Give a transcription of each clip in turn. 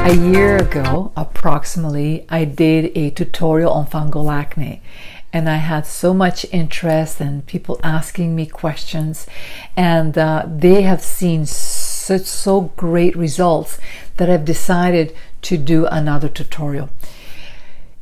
A year ago, approximately, I did a tutorial on fungal acne, and I had so much interest and people asking me questions, and they have seen so great results that I've decided to do another tutorial.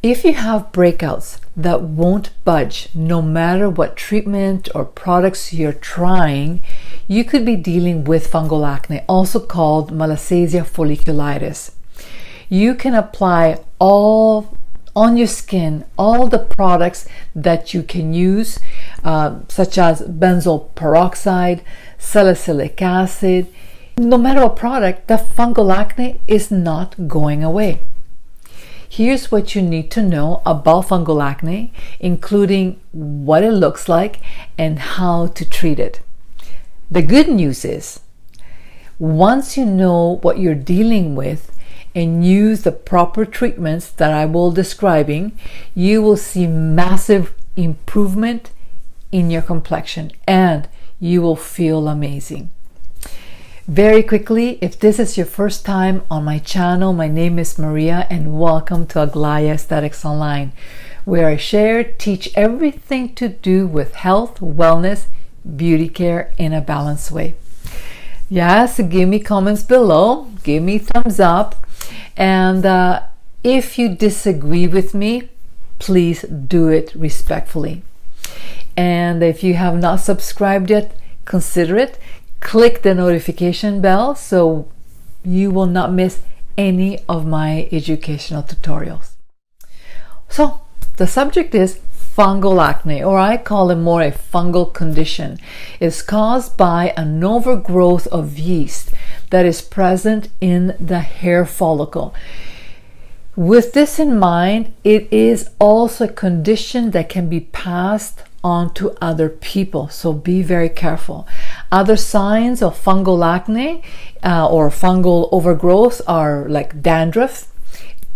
If you have breakouts that won't budge no matter what treatment or products you're trying, you could be dealing with fungal acne, also called Malassezia Folliculitis. You can apply all on your skin, all the products that you can use, such as benzoyl peroxide, salicylic acid. No matter what product, the fungal acne is not going away. Here's what you need to know about fungal acne, including what it looks like and how to treat it. The good news is, once you know what you're dealing with and use the proper treatments that I will describing, you will see massive improvement in your complexion and you will feel amazing. Very quickly, if this is your first time on my channel, my name is Maria and welcome to Aglaia Aesthetics Online, where I share, teach everything to do with health, wellness, beauty care in a balanced way. Yes, give me comments below, give me thumbs up, and if you disagree with me, please do it respectfully. And if you have not subscribed yet, consider it. Click the notification bell so you will not miss any of my educational tutorials. So the subject is fungal acne, or I call it more a fungal condition. It's caused by an overgrowth of yeast that is present in the hair follicle. With this in mind, it is also a condition that can be passed on to other people, so be very careful. Other signs of fungal acne or fungal overgrowth are like dandruff,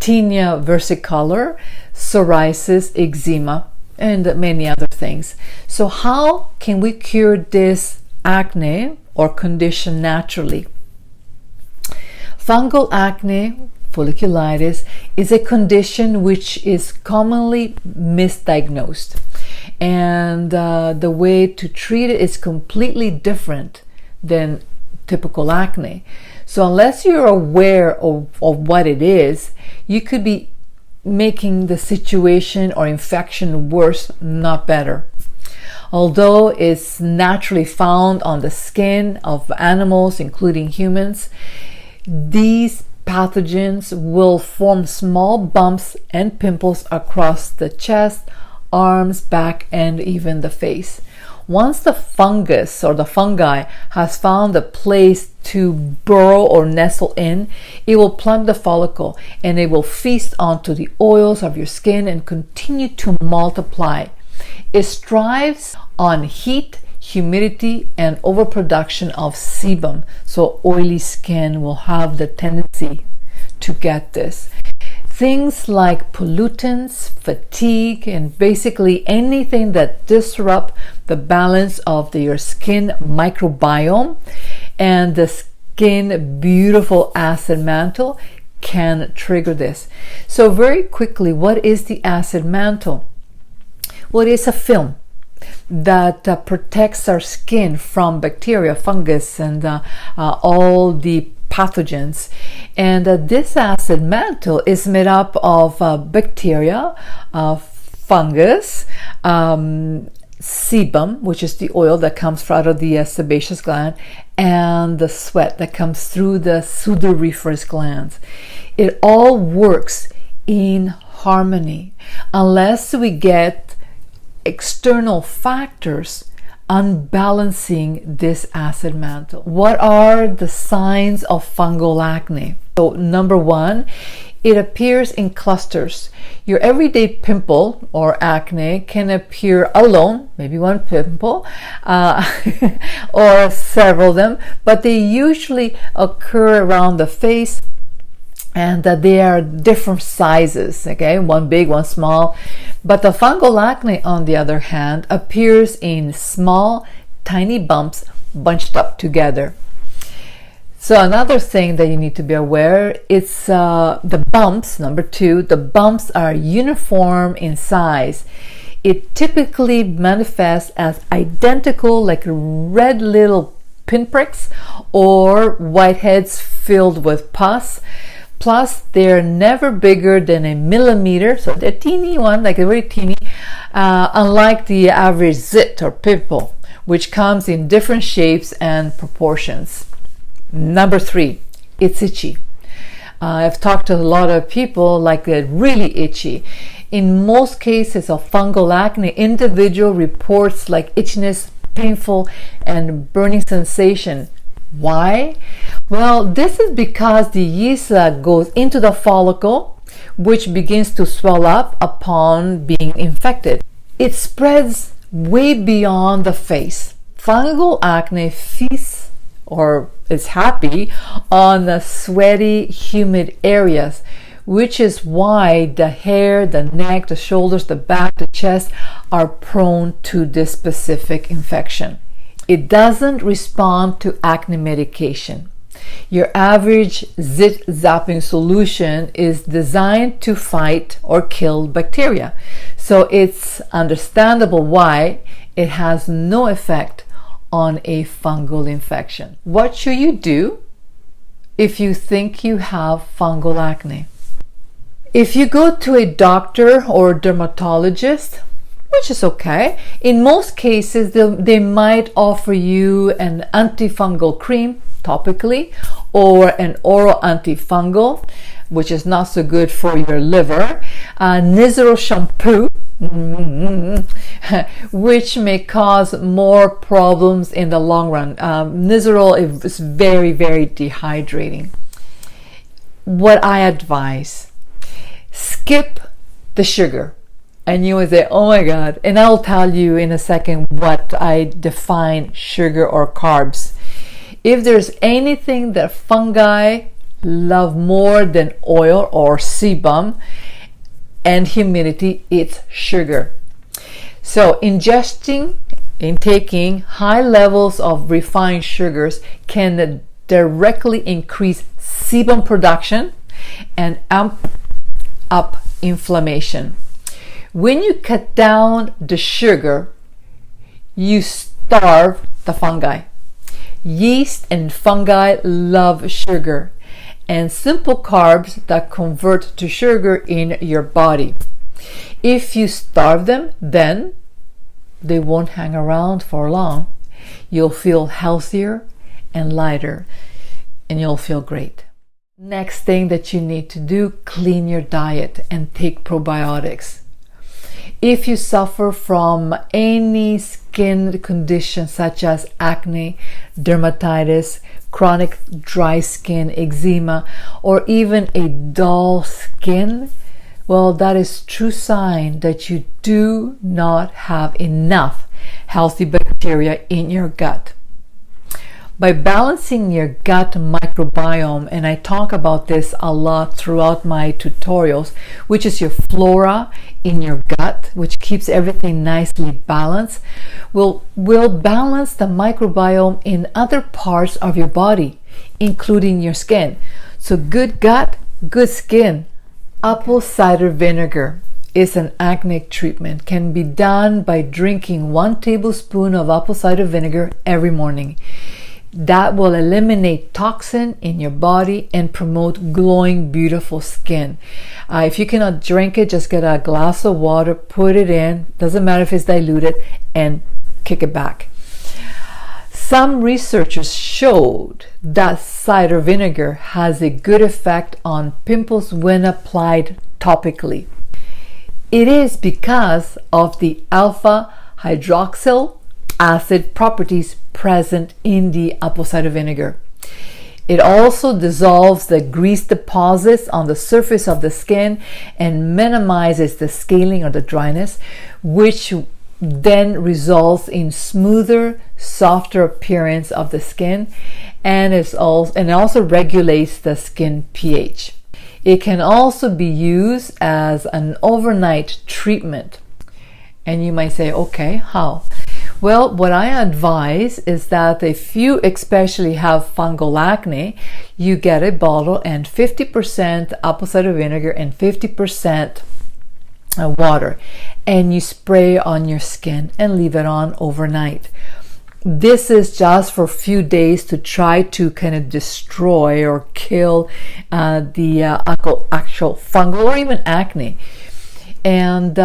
tinea versicolor, psoriasis, eczema, and many other things. So how can we cure this acne or condition naturally? Fungal acne, folliculitis, is a condition which is commonly misdiagnosed, and the way to treat it is completely different than typical acne. So unless you're aware of what it is, you could be making the situation or infection worse, not better. Although it's naturally found on the skin of animals, including humans, these pathogens will form small bumps and pimples across the chest, arms, back, and even the face. Once the fungus or the fungi has found a place to burrow or nestle in, it will plug the follicle and it will feast onto the oils of your skin and continue to multiply. It thrives on heat, humidity, and overproduction of sebum. So oily skin will have the tendency to get this. Things like pollutants, fatigue, and basically anything that disrupt the balance of your skin microbiome and the skin beautiful acid mantle can trigger this. So very quickly, what is the acid mantle? Well, it is a film that protects our skin from bacteria, fungus, and all the pathogens. And this acid mantle is made up of bacteria, fungus, sebum, which is the oil that comes out of the sebaceous gland, and the sweat that comes through the sudoriferous glands. It all works in harmony unless we get external factors unbalancing this acid mantle. What are the signs of fungal acne? So number one, it appears in clusters. Your everyday pimple or acne can appear alone, maybe one pimple, or several of them, but they usually occur around the face, and that they are different sizes, okay, one big, one small. But the fungal acne, on the other hand, appears in small, tiny bumps bunched up together. So another thing that you need to be aware, it's the bumps. Number 2, the bumps are uniform in size. It typically manifests as identical, like red little pinpricks or whiteheads filled with pus. Plus, they're never bigger than a millimeter, so they're teeny one, like a very teeny, unlike the average zit or pimple, which comes in different shapes and proportions. Number 3, it's itchy. I've talked to a lot of people like they're really itchy. In most cases of fungal acne, individual reports like itchiness, painful, and burning sensation. Why? Well, this is because the yeast goes into the follicle, which begins to swell up upon being infected. It spreads way beyond the face. Fungal acne feasts or is happy on the sweaty, humid areas, which is why the hair, the neck, the shoulders, the back, the chest are prone to this specific infection. It doesn't respond to acne medication. Your average zit zapping solution is designed to fight or kill bacteria, so it's understandable why it has no effect on a fungal infection. What should you do if you think you have fungal acne? If you go to a doctor or dermatologist, which is okay, in most cases they might offer you an antifungal cream topically or an oral antifungal, which is not so good for your liver, Nizzaro shampoo, which may cause more problems in the long run. Nizzaro is very, very dehydrating. What I advise, skip the sugar. And you would say, oh my God. And I'll tell you in a second what I define sugar or carbs. If there's anything that fungi love more than oil or sebum and humidity, it's sugar. So intaking high levels of refined sugars can directly increase sebum production and amp up inflammation. When you cut down the sugar, you starve the fungi. Yeast and fungi love sugar and simple carbs that convert to sugar in your body. If you starve them, then they won't hang around for long. You'll feel healthier and lighter, and you'll feel great. Next thing that you need to do, clean your diet and take probiotics. If you suffer from any skin condition such as acne, dermatitis, chronic dry skin, eczema, or even a dull skin, well, that is true sign that you do not have enough healthy bacteria in your gut. By balancing your gut microbiome, and I talk about this a lot throughout my tutorials, which is your flora in your gut, which keeps everything nicely balanced, will balance the microbiome in other parts of your body, including your skin. So good gut, good skin. Apple cider vinegar is an acne treatment. Can be done by drinking 1 tablespoon of apple cider vinegar every morning. That will eliminate toxin in your body and promote glowing, beautiful skin. If you cannot drink it, just get a glass of water, put it in, doesn't matter if it's diluted, and kick it back. Some researchers showed that cider vinegar has a good effect on pimples when applied topically. It is because of the alpha hydroxyl acid properties present in the apple cider vinegar. It also dissolves the grease deposits on the surface of the skin and minimizes the scaling or the dryness, which then results in smoother, softer appearance of the skin, and it also regulates the skin pH. It can also be used as an overnight treatment. And you might say, okay, how? Well, what I advise is that if you especially have fungal acne, you get a bottle and 50% apple cider vinegar and 50% water, and you spray on your skin and leave it on overnight. This is just for a few days to try to kind of destroy or kill the actual fungal or even acne. And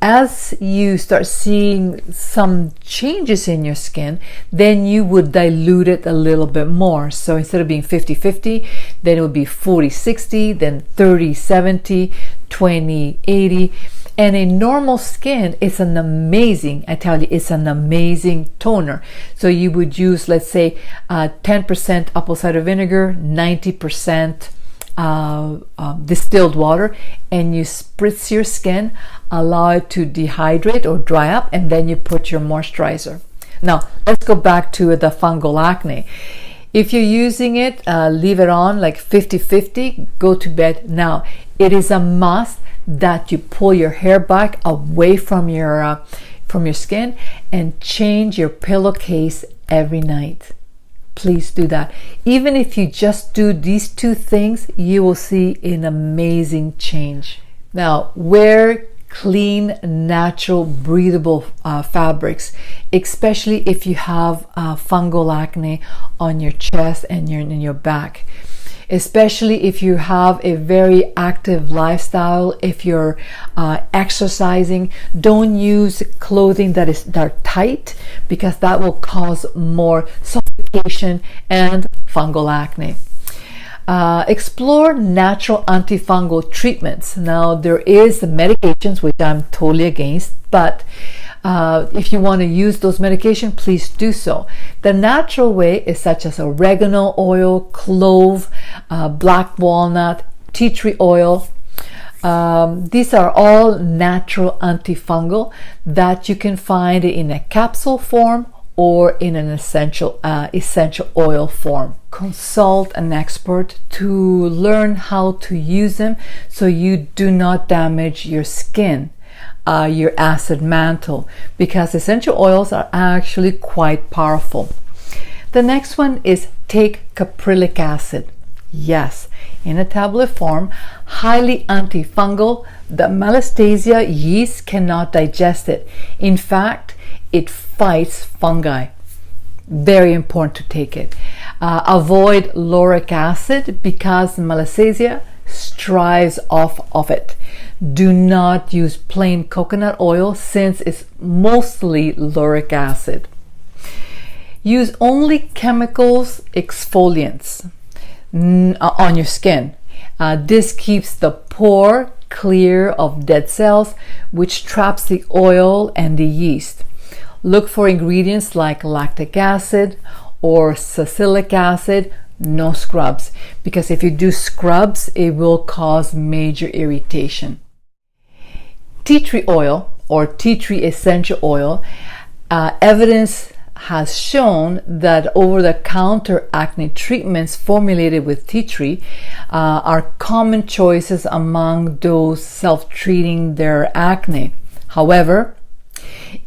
as you start seeing some changes in your skin, then you would dilute it a little bit more. So instead of being 50-50, then it would be 40-60, then 30-70, 20-80. And a normal skin is an amazing, I tell you, it's an amazing toner. So you would use, let's say, 10% apple cider vinegar, 90% distilled water, and you spritz your skin, allow it to dehydrate or dry up, and then you put your moisturizer. Now let's go back to the fungal acne. If you're using it, leave it on like 50-50, go to bed. Now it is a must that you pull your hair back away from your skin and change your pillowcase every night. Please do that. Even if you just do these two things, you will see an amazing change. Now, wear clean, natural, breathable fabrics, especially if you have fungal acne on your chest and in your back. Especially if you have a very active lifestyle, if you're exercising, don't use clothing that are tight, because that will cause more suffocation and fungal acne. Explore natural antifungal treatments. Now there is medications, which I'm totally against, but if you want to use those medications, please do so. The natural way is such as oregano oil, clove, black walnut, tea tree oil. These are all natural antifungal that you can find in a capsule form or in an essential oil form. Consult an expert to learn how to use them so you do not damage your skin, your acid mantle, because essential oils are actually quite powerful. The next one is take caprylic acid. Yes, in a tablet form, highly antifungal. The Malassezia yeast cannot digest it. In fact, it fights fungi. Very important to take it. Avoid lauric acid because Malassezia strives off of it. Do not use plain coconut oil since it's mostly lauric acid. Use only chemicals, exfoliants on your skin. This keeps the pore clear of dead cells, which traps the oil and the yeast. Look for ingredients like lactic acid or salicylic acid. No scrubs, because if you do scrubs, it will cause major irritation. Tea tree oil or tea tree essential oil, evidence has shown that over-the-counter acne treatments formulated with tea tree are common choices among those self-treating their acne. However,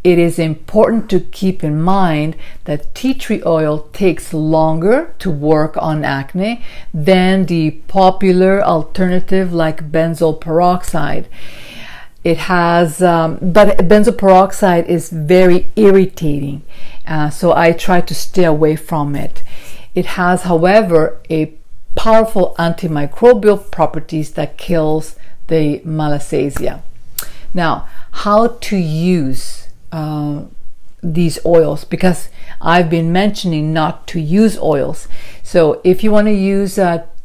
it is important to keep in mind that tea tree oil takes longer to work on acne than the popular alternative like benzoyl peroxide. It has, but benzoyl peroxide is very irritating, so I try to stay away from it. It has, however, a powerful antimicrobial properties that kills the Malassezia. Now, how to use these oils, because I've been mentioning not to use oils. So if you want to use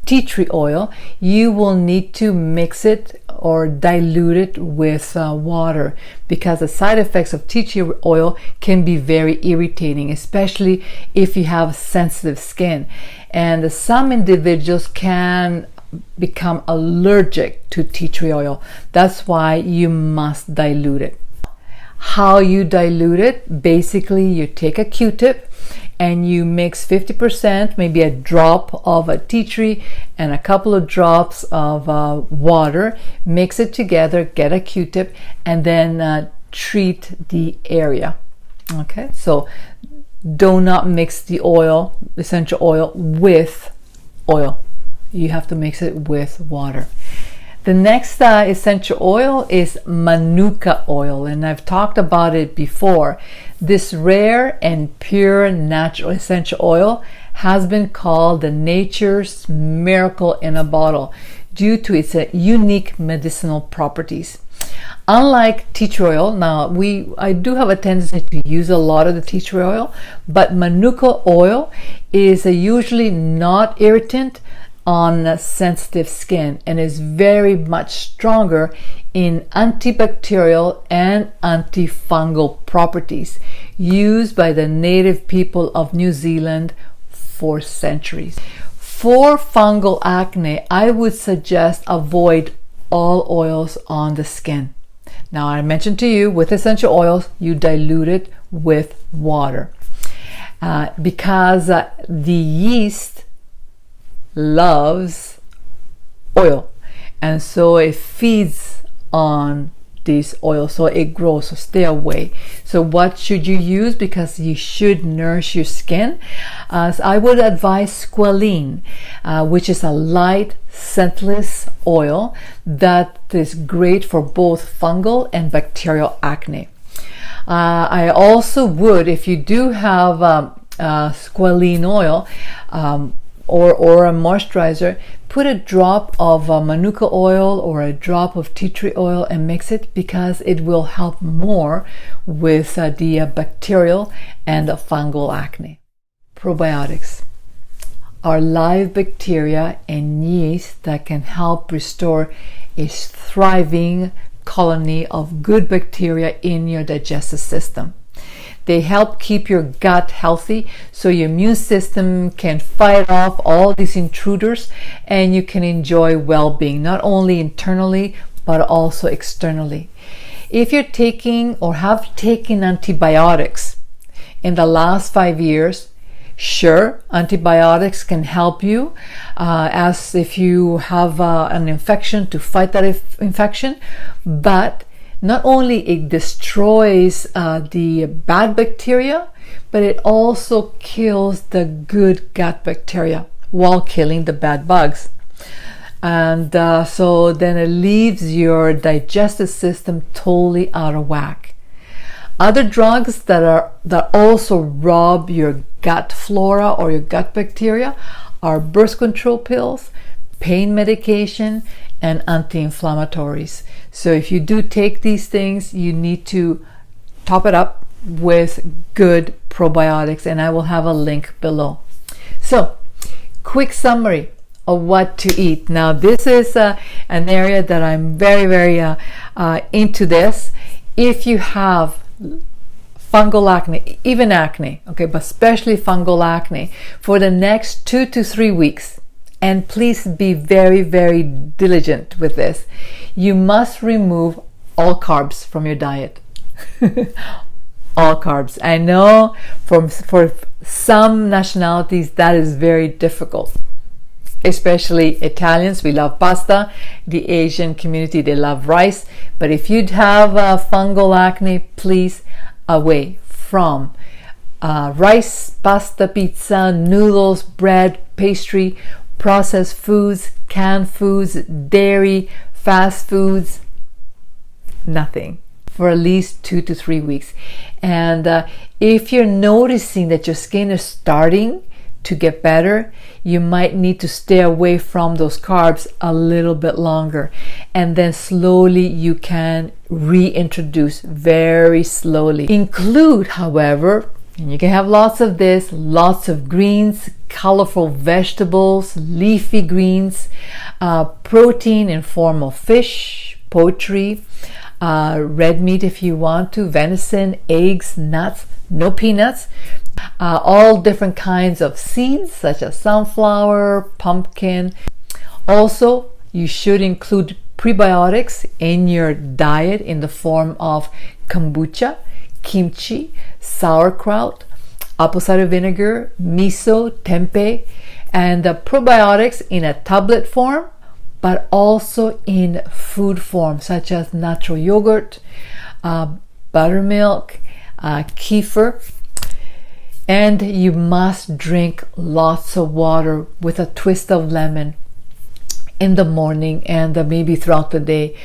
tea tree oil, you will need to mix it or dilute it with water, because the side effects of tea tree oil can be very irritating, especially if you have sensitive skin. And some individuals can become allergic to tea tree oil. That's why you must dilute it. How you dilute it? Basically, you take a Q-tip and you mix 50%, maybe a drop of a tea tree and a couple of drops of water. Mix it together, get a Q-tip, and then treat the area. Okay, so do not mix the oil, essential oil, with oil. You have to mix it with water. The next essential oil is Manuka oil, and I've talked about it before. This rare and pure natural essential oil has been called the nature's miracle in a bottle due to its unique medicinal properties. Unlike tea tree oil, now I do have a tendency to use a lot of the tea tree oil, but Manuka oil is usually not irritant on sensitive skin and is very much stronger in antibacterial and antifungal properties used by the native people of New Zealand for centuries. For fungal acne, I would suggest avoid all oils on the skin. Now, I mentioned to you with essential oils, you dilute it with water because the yeast loves oil, and so it feeds on these oils, so it grows. So stay away. So what should you use? Because you should nourish your skin. So I would advise squalene, which is a light scentless oil that is great for both fungal and bacterial acne. I also would, if you do have squalene oil or a moisturizer, put a drop of Manuka oil or a drop of tea tree oil and mix it, because it will help more with the bacterial and the fungal acne. Probiotics are live bacteria and yeast that can help restore a thriving colony of good bacteria in your digestive system. They help keep your gut healthy so your immune system can fight off all these intruders and you can enjoy well-being, not only internally but also externally. If you're taking or have taken antibiotics in the last 5 years, sure, antibiotics can help you as if you have an infection, to fight that infection, but not only it destroys the bad bacteria, but it also kills the good gut bacteria while killing the bad bugs. And so then it leaves your digestive system totally out of whack. Other drugs that also rob your gut flora or your gut bacteria are birth control pills, pain medication, and anti-inflammatories. So if you do take these things, you need to top it up with good probiotics, and I will have a link below. So, quick summary of what to eat. Now, this is an area that I'm very into this. If you have fungal acne, even acne, okay, but especially fungal acne, for the next 2 to 3 weeks, and please be very diligent with this, you must remove all carbs from your diet. All carbs. I know for some nationalities that is very difficult, especially Italians. We love pasta. The Asian community, they love rice. But if you have fungal acne, please away from rice, pasta, pizza, noodles, bread, pastry, processed foods, canned foods, dairy, fast foods, nothing for at least 2 to 3 weeks. And if you're noticing that your skin is starting to get better, you might need to stay away from those carbs a little bit longer, and then slowly you can reintroduce very slowly. Include, however, and you can have lots of this, lots of greens, colorful vegetables, leafy greens, protein in form of fish, poultry, red meat if you want to, venison, eggs, nuts, no peanuts, all different kinds of seeds such as sunflower, pumpkin. Also, you should include prebiotics in your diet in the form of kombucha, kimchi, sauerkraut, apple cider vinegar, miso, tempeh, and the probiotics in a tablet form, but also in food form such as natural yogurt, buttermilk, kefir. And you must drink lots of water with a twist of lemon in the morning and maybe throughout the day.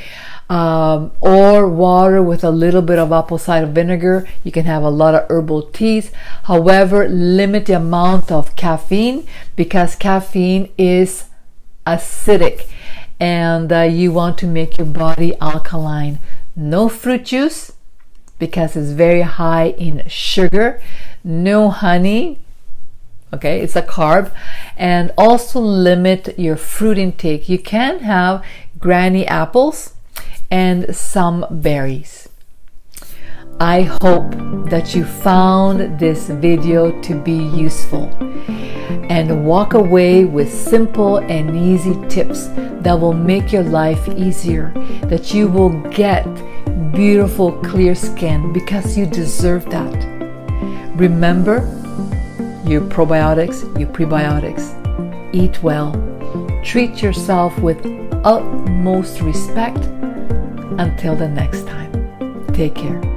Or water with a little bit of apple cider vinegar. You can have a lot of herbal teas. However, limit the amount of caffeine, because caffeine is acidic and you want to make your body alkaline. No fruit juice, because it's very high in sugar. No honey, okay, it's a carb. And also limit your fruit intake. You can have granny apples and some berries. I hope that you found this video to be useful and walk away with simple and easy tips that will make your life easier, that you will get beautiful clear skin because you deserve that. Remember, your probiotics, your prebiotics. Eat well. Treat yourself with utmost respect. Until the next time, take care.